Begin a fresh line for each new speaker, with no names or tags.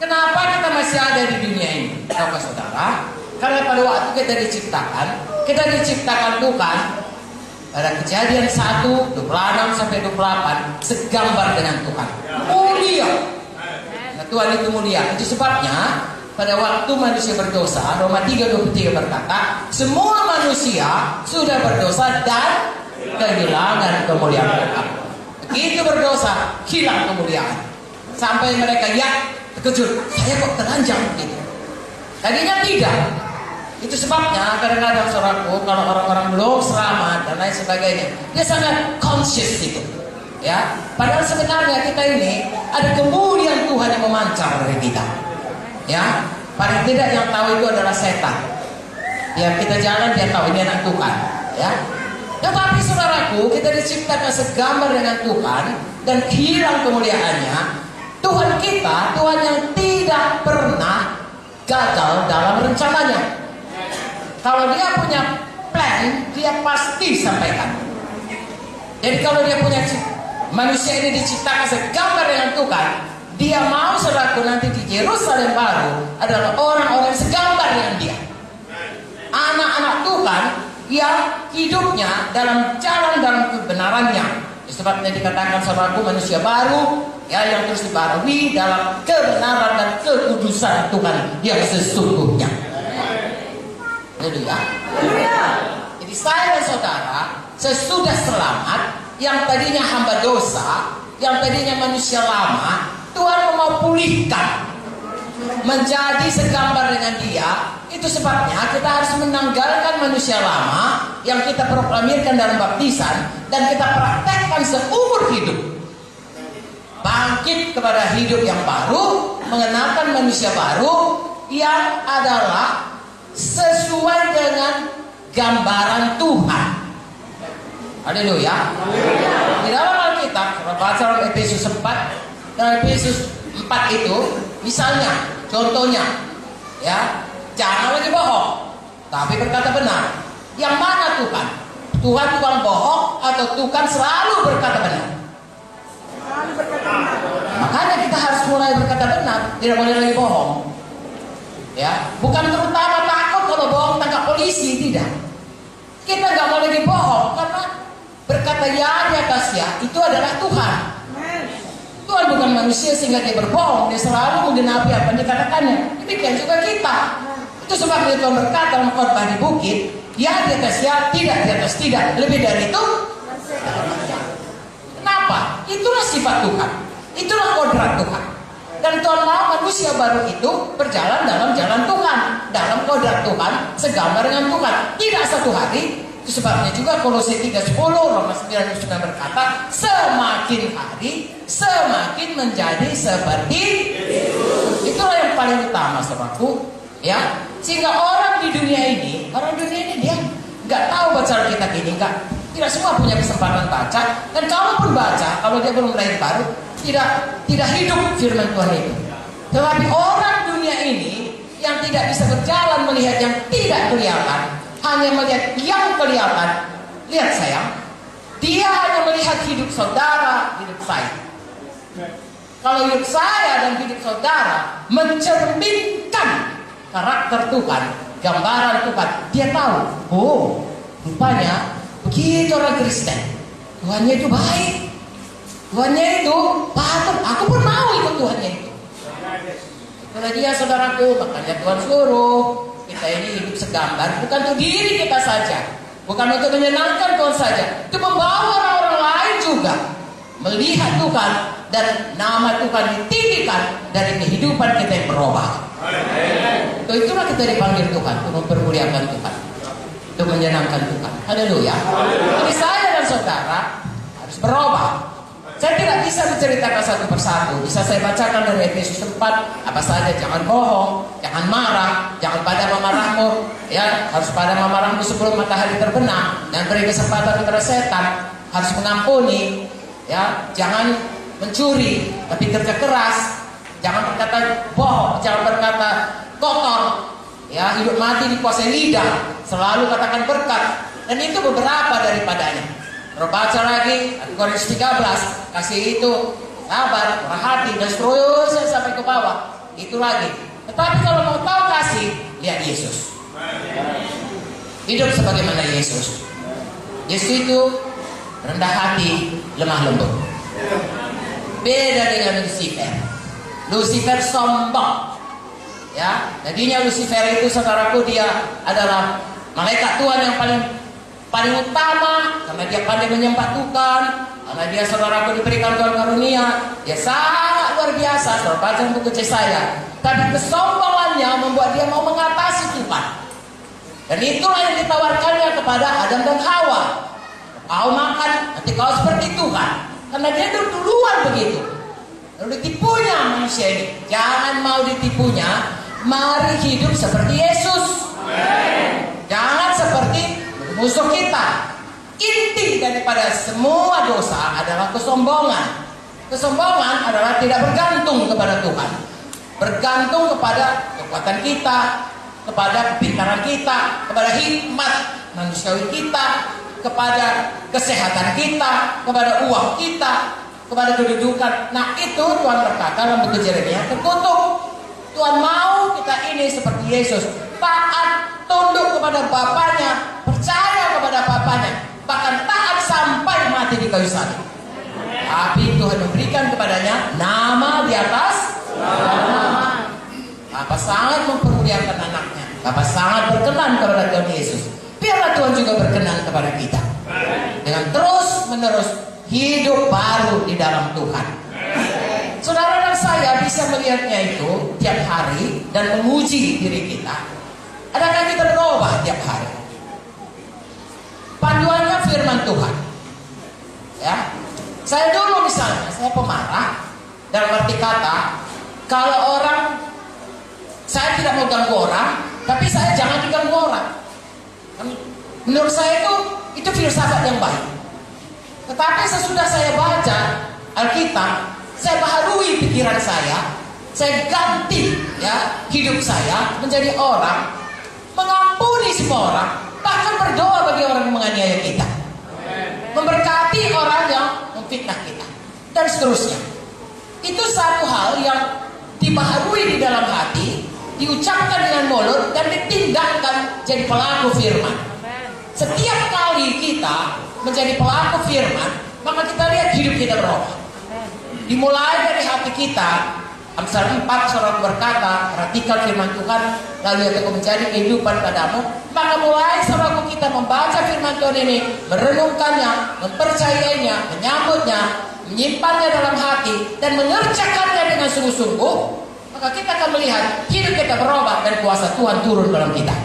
Kenapa kita masih ada di dunia ini? Tahukah saudara? Karena pada waktu kita diciptakan Tuhan. Pada Kejadian 1, 26 sampai 28 segambar dengan Tuhan. Mulia. Nah, Tuhan itu mulia. Itu sebabnya pada waktu manusia berdosa, Roma 3:23 berkata, semua manusia sudah berdosa dan kehilangan kemuliaan Tuhan. Begitu berdosa, hilang kemuliaan. Sampai mereka terkejut, saya kok telanjang gitu. Tadinya tidak. Itu sebabnya kadang-kadang saudaraku, kalau orang-orang belum selamat dan lain sebagainya, dia sangat conscious itu. Ya, padahal sebenarnya kita ini ada kemuliaan Tuhan yang memancar dari kita. Ya, paling tidak yang tahu itu adalah setan. Ya, kita jalan dia tahu ini anak Tuhan. Ya, tetapi saudaraku, kita diciptakan segambar dengan Tuhan dan hilang kemuliaannya. Tuhan kita, Tuhan yang tidak pernah gagal dalam rencananya. Kalau dia punya plan, dia pasti sampaikan. Jadi kalau dia punya manusia ini diciptakan segambar dengan Tuhan, dia mau saudaraku nanti di Yerusalem baru adalah orang-orang segambar dengan dia. Anak-anak Tuhan yang hidupnya dalam jalan dalam kebenarannya. Sebabnya dikatakan saudaraku manusia baru ya yang terus dibaharui dalam kebenaran dan kekudusan Tuhan yang sesungguhnya. Haleluya. Jadi saya dan saudara sesudah selamat, yang tadinya hamba dosa, yang tadinya manusia lama, Tuhan mau pulihkan menjadi segambar dengan dia. Itu sebabnya kita harus menanggalkan manusia lama yang kita proklamirkan dalam baptisan dan kita praktekkan seumur hidup. Bangkit kepada hidup yang baru, mengenalkan manusia baru yang adalah sesuai dengan gambaran Tuhan. Haleluya. Di dalam Alkitab, kalau baca dalam Efesus 4, dalam Efesus 4 itu, misalnya, contohnya, ya, jangan lagi bohong, tapi berkata benar. Yang mana Tuhan? Tuhan tukang bohong atau Tuhan selalu berkata benar? Selalu berkata benar. Makanya kita harus mulai berkata benar, tidak boleh lagi bohong. Ya, bukan terutama takut kalau bohong tangkap polisi, tidak. Kita nggak mau lagi bohong karena berkata ya di atas ya itu adalah Tuhan. Tuhan bukan manusia sehingga dia berbohong, dia selalu menggenapi apa yang dikatakannya. Demikian juga kita. Itu sebabnya Tuhan berkata dalam khotbah di bukit, ya di atas ya, tidak di atas tidak. Lebih dari itu, kenapa? Itulah sifat Tuhan, itulah kodrat Tuhan. Dan Tuhan mau manusia baru itu berjalan dalam jalan Tuhan, dalam kodrat Tuhan, segambar dengan Tuhan. Tidak satu hari. Itu sebabnya juga Kolose 3:10, Roma 9:9 berkata, semakin hari semakin menjadi seperti Yesus. Itulah yang paling utama saudaraku, ya. Sehingga orang di dunia ini dia nggak tahu baca Alkitab ini, tidak semua punya kesempatan baca. Dan kalaupun baca, kalau dia belum lahir baru, tidak hidup firman Tuhan itu. Tetapi orang dunia ini yang tidak bisa berjalan melihat yang tidak kelihatan, hanya melihat yang kelihatan. Lihat sayang, dia hanya melihat hidup saudara, hidup saya. Kalau hidup saya dan hidup saudara mencerminkan karakter Tuhan, gambaran Tuhan, dia tahu, oh rupanya begitu orang Kristen, Tuhannya itu baik, Tuhannya itu patut, aku pun mau ikut Tuhannya itu. Karena dia saudaraku, makanya Tuhan suruh kita ini hidup segambar, bukan untuk diri kita saja, bukan untuk menyenangkan Tuhan saja, itu membawa orang-orang lain juga melihat Tuhan dan nama Tuhan ditinggikan dari kehidupan kita yang berubah. Itulah kita dipanggil Tuhan untuk mempermuliakan Tuhan, untuk menyenangkan Tuhan. Haleluya. Jadi saya dan saudara harus berubah. Saya tidak bisa menceritakan satu persatu. Bisa saya bacakan dari Efesus 4 apa saja. Jangan bohong, jangan marah, jangan pada memarahmu, ya harus pada memarahmu sebelum matahari terbenam, dan beri kesempatan kepada setan. Harus mengampuni, ya jangan mencuri, tapi kerja keras. Jangan berkata bohong, jangan berkata kotor, ya hidup mati dikuasai lidah. Selalu katakan berkat, dan itu beberapa daripadanya. Baca lagi Korintus 13, kasih itu sabar, murah hati, dan seterusnya sampai ke bawah. itu lagi. Tetapi kalau mau tahu kasih, lihat Yesus. Hidup sebagaimana Yesus. Yesus itu rendah hati, lemah lembut. Beda dengan Lucifer. Lucifer sombong. Ya, jadinya Lucifer itu, saudaraku, dia adalah malaikat Tuhan yang paling utama karena dia pandai menyembah Tuhan, karena dia, saudaraku, diberikan Tuhan karunia. Dia sangat luar biasa, saudara baca buku kecil saya. Tapi kesombongannya membuat dia mau mengatasi Tuhan. Dan itulah yang ditawarkannya kepada Adam dan Hawa. Kau makan, nanti kau seperti Tuhan. Karena dia duluan begitu. Lalu ditipunya manusia ini. Jangan mau ditipunya. Mari hidup seperti Yesus. Jangan seperti musuh kita. Inti daripada semua dosa adalah kesombongan. Kesombongan adalah tidak bergantung kepada Tuhan. Bergantung kepada kekuatan kita, kepada kepintaran kita, kepada hikmat manusiawi kita, kepada kesehatan kita, kepada uang kita, kepada kedudukan. Nah, itu Tuhan berkata dalam buku Yeremia, terkutuk. Tuhan mau kita ini seperti Yesus, taat, tunduk kepada Bapaknya, percaya kepada Bapaknya, bahkan taat sampai mati di kayu salib. Tapi Tuhan memberikan kepadanya nama di atas nama. Bapa sangat mempermuliakan anaknya. Bapa sangat berkenan kepada Tuhan Yesus. Biarlah Tuhan juga berkenan kepada kita dengan terus menerus hidup baru di dalam Tuhan. Saudara dan saya bisa melihatnya itu tiap hari dan menguji diri kita. Adakah kita berubah tiap hari? Panduannya firman Tuhan. Ya, saya dulu misalnya, saya pemarah. Dalam arti kata, kalau orang, saya tidak mau ganggu orang, tapi saya jangan diganggu orang. Menurut saya itu filsafat yang baik. Tetapi sesudah saya baca Alkitab, saya baharui pikiran saya ganti ya hidup saya menjadi orang mengampuni semua orang, bahkan berdoa bagi orang yang menganiaya kita, memberkati orang yang memfitnah kita, dan seterusnya. Itu satu hal yang dibaharui di dalam hati, diucapkan dengan mulut, dan ditindakkan jadi pelaku firman. Setiap kali kita menjadi pelaku firman, maka kita lihat hidup kita berubah. Dimulai dari hati kita. Amsal 4 saudara berkata, perhatikan firman Tuhan, lalu aku menjadi kehidupan padamu. Maka mulai saudara kita membaca firman Tuhan ini, merenungkannya, mempercayainya, menyambutnya, menyimpannya dalam hati, dan mengerjakannya dengan sungguh-sungguh, maka kita akan melihat hidup kita berubah dan kuasa Tuhan turun dalam kita.